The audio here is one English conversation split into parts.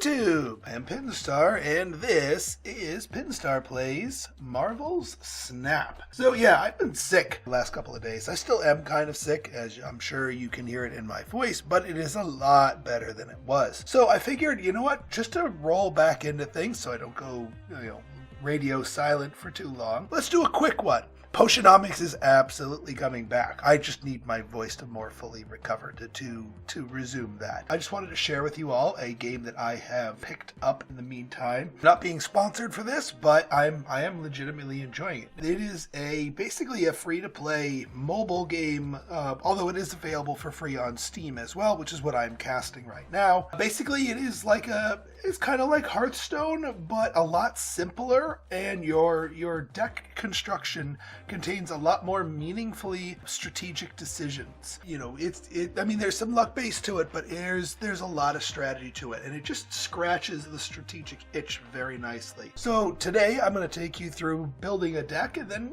YouTube! I'm Pinstar, and this is Pinstar Plays Marvel's Snap. So yeah, I've been sick the last couple of days. I still am kind of sick, as I'm sure you can hear it in my voice, but it is a lot better than it was. So I figured, you know what, just to roll back into things so I don't go, radio silent for too long, let's do a quick one. Potionomics is absolutely coming back. I just need my voice to more fully recover to resume that. I just wanted to share with you all a game that I have picked up in the meantime. Not being sponsored for this, but I am legitimately enjoying it. It is basically a free-to-play mobile game, although it is available for free on Steam as well, which is what I'm casting right now. Basically, it's kind of like Hearthstone, but a lot simpler, and your deck construction contains a lot more meaningfully strategic decisions. There's some luck base to it, but there's a lot of strategy to it, and it just scratches the strategic itch very nicely. So today I'm going to take you through building a deck and then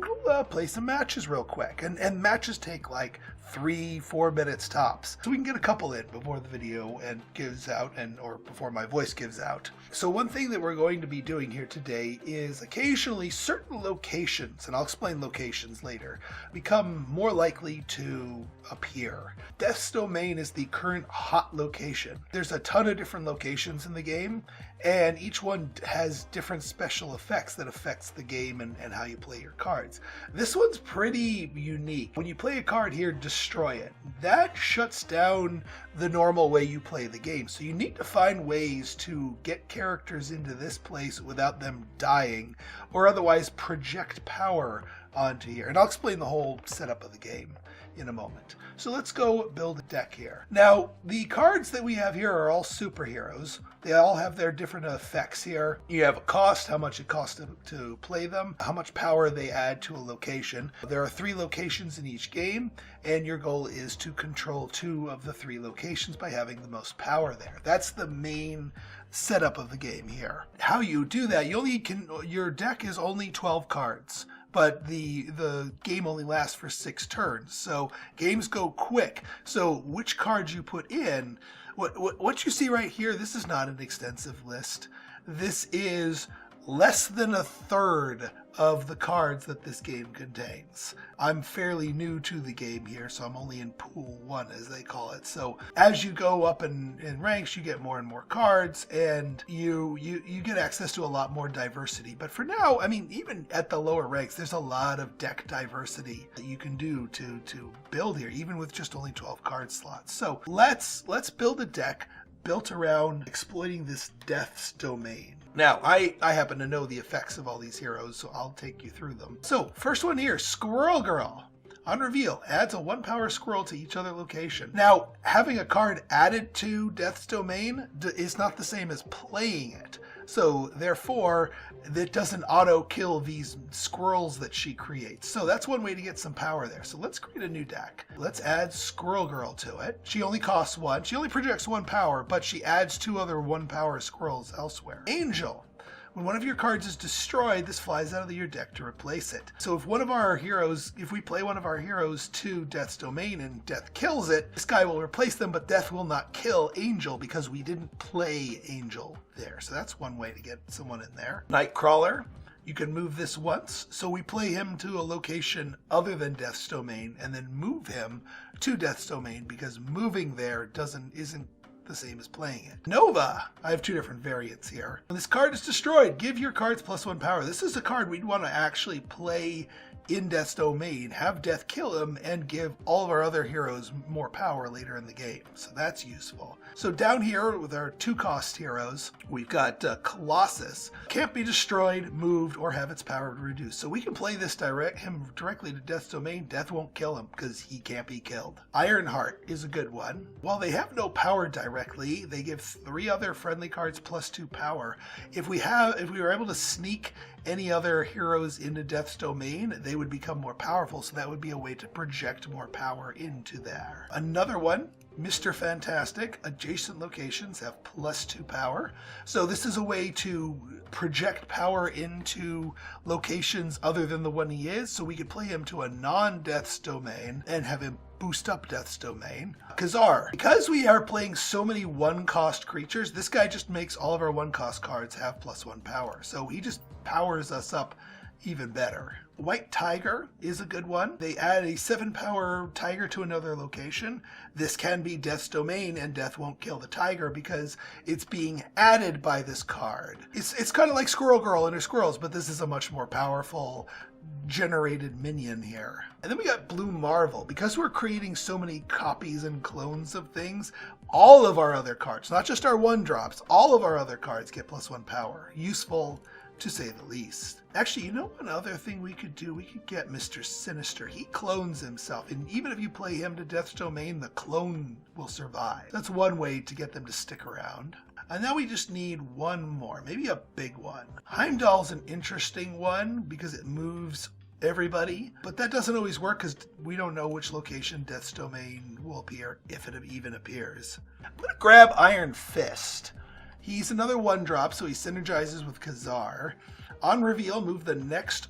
play some matches real quick. And matches take like 3-4 minutes tops, so we can get a couple in before the video gives out, or before my voice gives out. So one thing that we're going to be doing here today is occasionally certain locations, and I'll explain locations later, become more likely to appear. Death's Domain is the current hot location. There's a ton of different locations in the game, and each one has different special effects that affects the game and how you play your cards. This one's pretty unique. When you play a card here, destroy it. That shuts down the normal way you play the game. So you need to find ways to get characters into this place without them dying, or otherwise project power onto here. And I'll explain the whole setup of the game in a moment. So let's go build a deck here. Now, the cards that we have here are all superheroes. They all have their different effects here. You have a cost, how much it costs to play them, how much power they add to a location. There are 3 locations in each game, and your goal is to control 2 of the 3 locations by having the most power there. That's the main setup of the game here. How you do that, your deck is only 12 cards. But the game only lasts for 6 turns, so games go quick. So which cards you put in, what you see right here, this is not an extensive list. This is less than a third of the cards that this game contains. I'm fairly new to the game here, so I'm only in pool 1, as they call it. So as you go up in ranks, you get more and more cards, and you get access to a lot more diversity. But for now, even at the lower ranks, there's a lot of deck diversity that you can do to build here, even with just only 12 card slots. So let's build a deck built around exploiting this Death's Domain. Now, I happen to know the effects of all these heroes, so I'll take you through them. So, first one here, Squirrel Girl. On reveal, adds a 1 power squirrel to each other location. Now, having a card added to Death's Domain is not the same as playing it. So, therefore, it doesn't auto-kill these squirrels that she creates. So that's one way to get some power there. So let's create a new deck. Let's add Squirrel Girl to it. She only costs 1. She only projects 1 power, but she adds 2 other 1 power squirrels elsewhere. Angel. When one of your cards is destroyed, this flies out of your deck to replace it. So if we play one of our heroes to Death's Domain and Death kills it, this guy will replace them, but Death will not kill Angel because we didn't play Angel there. So that's one way to get someone in there. NIGHTCRAWLER. You can move this once, so we play him to a location other than Death's Domain and then move him to Death's Domain, because moving there isn't the same as playing it. Nova. I have 2 different variants here. When this card is destroyed, give your cards +1 power. This is a card we'd want to actually play in Death's Domain, have Death kill him, and give all of our other heroes more power later in the game. So that's useful. So down here with our 2-cost heroes, we've got Colossus. Can't be destroyed, moved, or have its power reduced. So we can play this him directly to Death's Domain. Death won't kill him because he can't be killed. Ironheart is a good one. While they have no power directly, they give 3 other friendly cards +2 power. If we were able to sneak any other heroes into Death's Domain, they would become more powerful, so that would be a way to project more power into there. Another one, Mr. Fantastic, adjacent locations have +2 power. So this is a way to project power into locations other than the one he is. So we could play him to a non-Death's domain and have him boost up Death's domain. Khazar. Because we are playing so many one-cost creatures, this guy just makes all of our one-cost cards have +1 power. So he just powers us up even better. White Tiger is a good one. They add a 7-power tiger to another location. This can be Death's domain, and Death won't kill the tiger because it's being added by this card. It's kind of like Squirrel Girl and her squirrels, but this is a much more powerful generated minion here. And then we got Blue Marvel. Because we're creating so many copies and clones of things, all of our other cards, not just our 1-drops, all of our other cards get +1 power. Useful, to say the least. Actually, you know one other thing we could do? We could get Mr. Sinister. He clones himself, and even if you play him to Death's domain, the clone will survive. That's one way to get them to stick around. And now we just need one more, maybe a big one. Heimdall's an interesting one because it moves everybody, but that doesn't always work because we don't know which location Death's domain will appear, if it even appears. I'm going to grab Iron Fist. He's another 1-drop, so he synergizes with Khazar. On reveal, move the next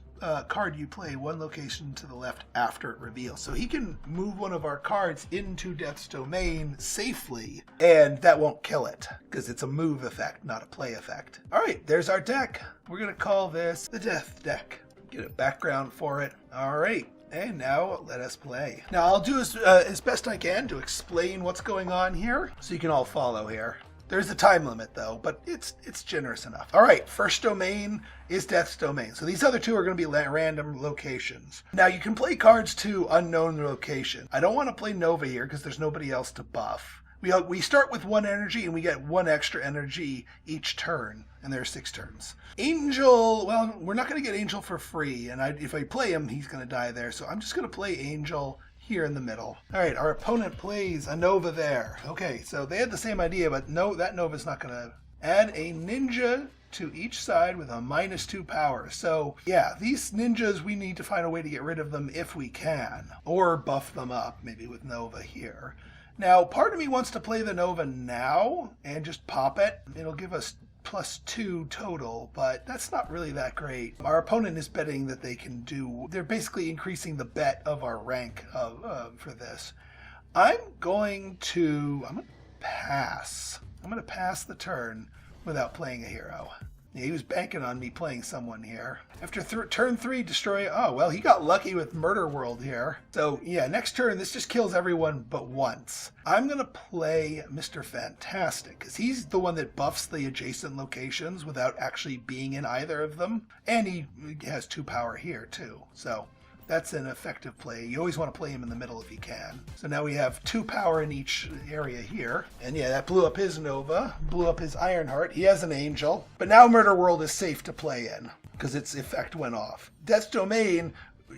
card you play 1 location to the left after it reveals. So he can move one of our cards into Death's domain safely, and that won't kill it, because it's a move effect, not a play effect. All right, there's our deck. We're going to call this the Death deck. Get a background for it. All right. And now let us play. Now I'll do as best I can to explain what's going on here, so you can all follow here. There's a time limit, though, but it's generous enough. All right, first domain is Death's domain. So these other two are going to be random locations. Now, you can play cards to unknown location. I don't want to play Nova here because there's nobody else to buff. We start with 1 energy, and we get 1 extra energy each turn, and there are 6 turns. Angel, well, we're not going to get Angel for free, and if I play him, he's going to die there. So I'm just going to play Angel here in the middle. All right, our opponent plays a Nova there. Okay, so they had the same idea, but no, that Nova's not going to add a ninja to each side with a -2 power. So yeah, these ninjas, we need to find a way to get rid of them if we can, or buff them up, maybe with Nova here. Now, part of me wants to play the Nova now and just pop it. It'll give us +2 total, but that's not really that great. Our opponent is betting that they're basically increasing the bet of our rank for this. I'm going to pass. I'm going to pass the turn without playing a hero. Yeah, he was banking on me playing someone here. After turn 3, destroy... Oh, well, he got lucky with Murder World here. So, yeah, next turn, this just kills everyone but once. I'm going to play Mr. Fantastic, because he's the one that buffs the adjacent locations without actually being in either of them. And he has 2 power here, too. So that's an effective play. You always want to play him in the middle if you can. So now we have 2 power in each area here. And yeah, that blew up his Nova, blew up his Ironheart. He has an Angel. But now Murder World is safe to play in because its effect went off. Death's Domain,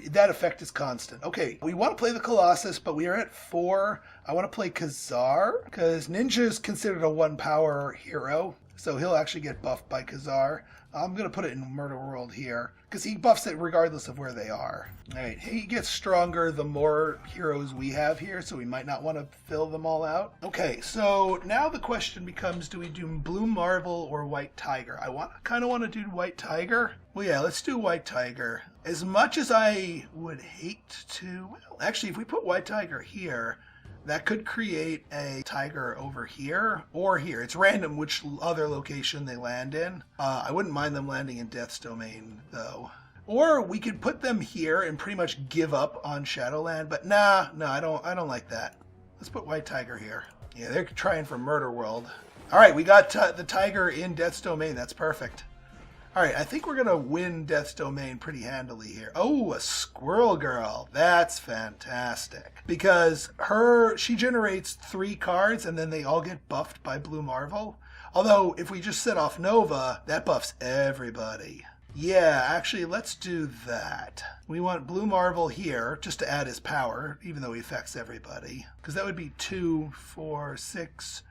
that effect is constant. Okay, we want to play the Colossus, but we are at 4. I want to play Khazar because Ninja is considered a 1 power hero. So he'll actually get buffed by Khazar. I'm going to put it in Murder World here because he buffs it regardless of where they are. All right, he gets stronger the more heroes we have here, so we might not want to fill them all out. Okay, so now the question becomes, do we do Blue Marvel or White Tiger? I kind of want to do White Tiger. Well, yeah, let's do White Tiger. As much as I would hate to... Well, actually, if we put White Tiger here... That could create a tiger over here or here. It's random which other location they land in. I wouldn't mind them landing in Death's Domain, though. Or we could put them here and pretty much give up on Shadowland. But nah, I don't like that. Let's put White Tiger here. Yeah, they're trying for Murder World. All right, we got the tiger in Death's Domain. That's perfect. All right, I think we're going to win Death's Domain pretty handily here. Oh, a Squirrel Girl. That's fantastic. Because she generates 3 cards, and then they all get buffed by Blue Marvel. Although, if we just set off Nova, that buffs everybody. Yeah, actually, let's do that. We want Blue Marvel here, just to add his power, even though he affects everybody. Because that would be 2, 4, 6...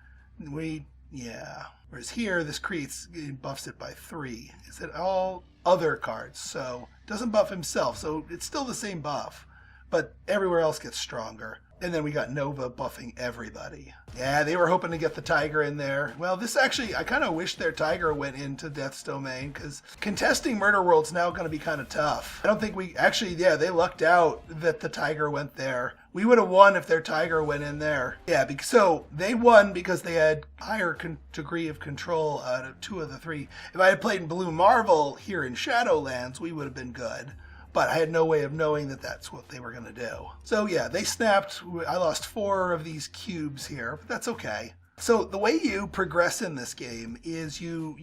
Yeah. Whereas here, it buffs it by 3. It's at all other cards, so it doesn't buff himself. So it's still the same buff, but everywhere else gets stronger. And then we got Nova buffing everybody. Yeah, they were hoping to get the Tiger in there. Well, this actually, I kind of wish their Tiger went into Death's Domain, because contesting Murder World's now going to be kind of tough. I don't think we, actually, yeah, they lucked out that the Tiger went there. We would have won if their Tiger went in there. Yeah, so they won because they had higher degree of control out of 2 of the 3. If I had played in Blue Marvel here in Shadowlands, we would have been good. But I had no way of knowing that that's what they were going to do. So yeah, they snapped. I lost 4 of these cubes here, but that's okay. So the way you progress in this game is you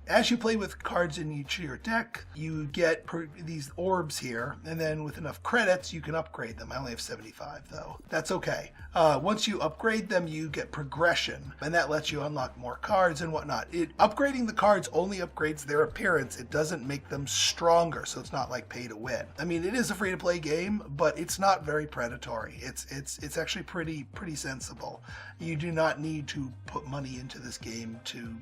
as you play with cards in each of your deck, you get these orbs here, and then with enough credits, you can upgrade them. I only have 75, though. That's okay. Once you upgrade them, you get progression, and that lets you unlock more cards and whatnot. Upgrading the cards only upgrades their appearance. It doesn't make them stronger, so it's not like pay to win. I mean, it is a free-to-play game, but it's not very predatory. It's actually pretty sensible. You do not need to put money into this game to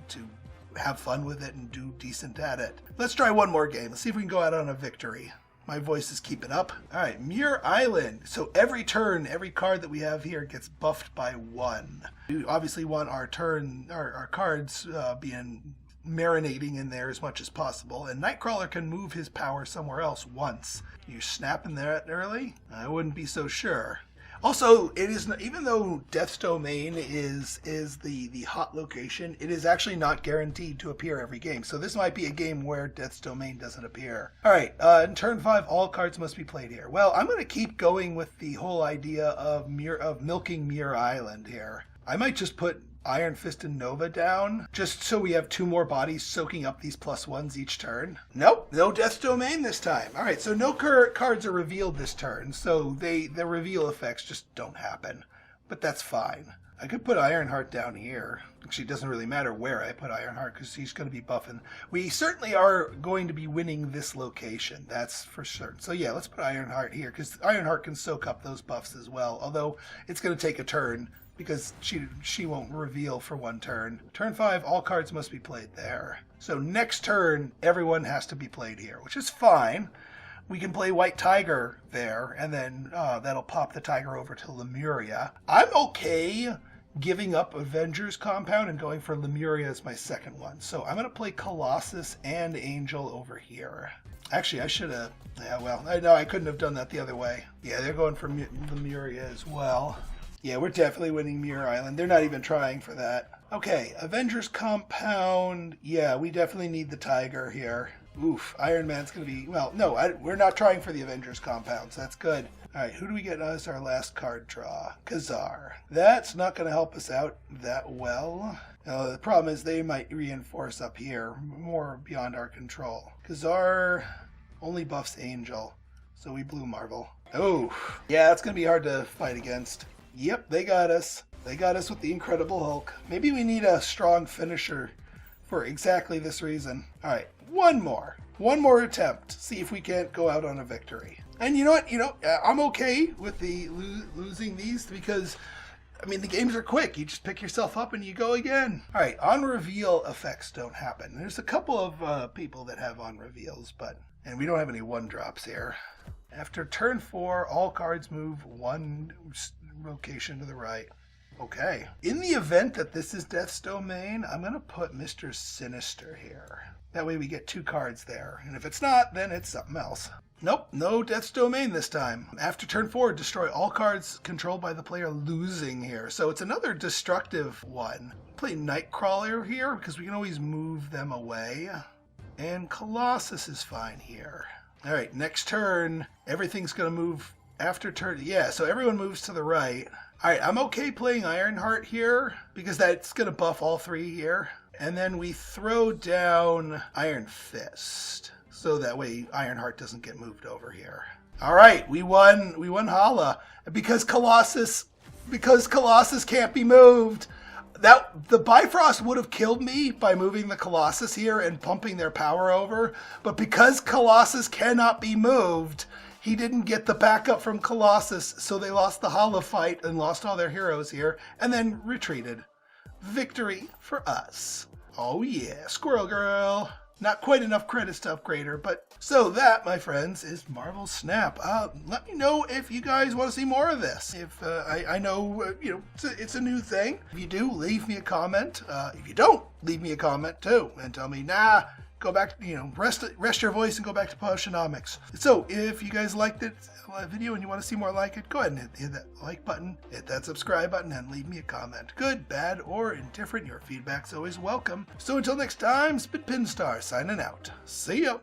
have fun with it and do decent at it. Let's try one more game. Let's see if we can go out on a victory. My voice is keeping up. All right, Muir Island. So every turn, every card that we have here gets buffed by 1. We obviously want our cards being marinating in there as much as possible. And Nightcrawler can move his power somewhere else once. You snapping that early? I wouldn't be so sure. Also, it is, even though Death's Domain is the hot location, it is actually not guaranteed to appear every game. So this might be a game where Death's Domain doesn't appear. All right, in turn 5, all cards must be played here. Well, I'm going to keep going with the whole idea of milking Muir Island here. I might just put Iron Fist and Nova down, just so we have 2 more bodies soaking up these +1s each turn. Nope, no Death's Domain this time. All right, so no cards are revealed this turn, so the reveal effects just don't happen. But that's fine. I could put Ironheart down here. Actually, it doesn't really matter where I put Ironheart, because he's going to be buffing. We certainly are going to be winning this location, that's for certain. So yeah, let's put Ironheart here, because Ironheart can soak up those buffs as well, although it's going to take a turn, because she won't reveal for 1 turn. Turn 5, all cards must be played there. So next turn, everyone has to be played here, which is fine. We can play White Tiger there, and then that'll pop the Tiger over to Lemuria. I'm okay giving up Avengers Compound and going for Lemuria as my second one. So I'm going to play Colossus and Angel over here. Actually, I should have... Yeah, well, I couldn't have done that the other way. Yeah, they're going for Lemuria as well. Yeah, we're definitely winning Muir Island. They're not even trying for that. Okay, Avengers Compound. Yeah, we definitely need the Tiger here. Oof, Iron Man's going to be... Well, no, we're not trying for the Avengers Compound, so that's good. All right, who do we get as our last card draw? Khazar. That's not going to help us out that well. The problem is they might reinforce up here, more beyond our control. Khazar only buffs Angel, so we Blue Marvel. Oh, yeah, that's going to be hard to fight against. Yep, they got us. They got us with the Incredible Hulk. Maybe we need a strong finisher for exactly this reason. All right, one more attempt. See if we can't go out on a victory. And you know what? I'm okay with the losing these because, I mean, the games are quick. You just pick yourself up and you go again. All right, on reveal effects don't happen. There's a couple of people that have on reveals, and we don't have any 1-drops here. After turn 4, all cards move 1 location to the right. Okay. In the event that this is Death's Domain, I'm going to put Mr. Sinister here. That way we get 2 cards there. And if it's not, then it's something else. Nope, no Death's Domain this time. After turn 4, destroy all cards controlled by the player losing here. So it's another destructive one. Play Nightcrawler here because we can always move them away. And Colossus is fine here. All right, next turn, everything's going to move after turn. Yeah, so everyone moves to the right. All right, I'm okay playing Ironheart here because that's going to buff all 3 here. And then we throw down Iron Fist. So that way Ironheart doesn't get moved over here. All right, we won Hala. Because Colossus can't be moved. The Bifrost would have killed me by moving the Colossus here and pumping their power over. But because Colossus cannot be moved, he didn't get the backup from Colossus, so they lost the Hala fight and lost all their heroes here, and then retreated. Victory for us. Oh yeah, Squirrel Girl. Not quite enough credits to upgrade her, but so that, my friends, is Marvel's Snap. Let me know if you guys want to see more of this. If I know, it's a new thing. If you do, leave me a comment. If you don't, leave me a comment too and tell me, nah, go back, rest your voice and go back to Potionomics. So if you guys liked it video and you want to see more like it, go ahead and hit that like button, hit that subscribe button, and leave me a comment. Good, bad, or indifferent, your feedback's always welcome. So until next time, Pinstar signing out. See ya.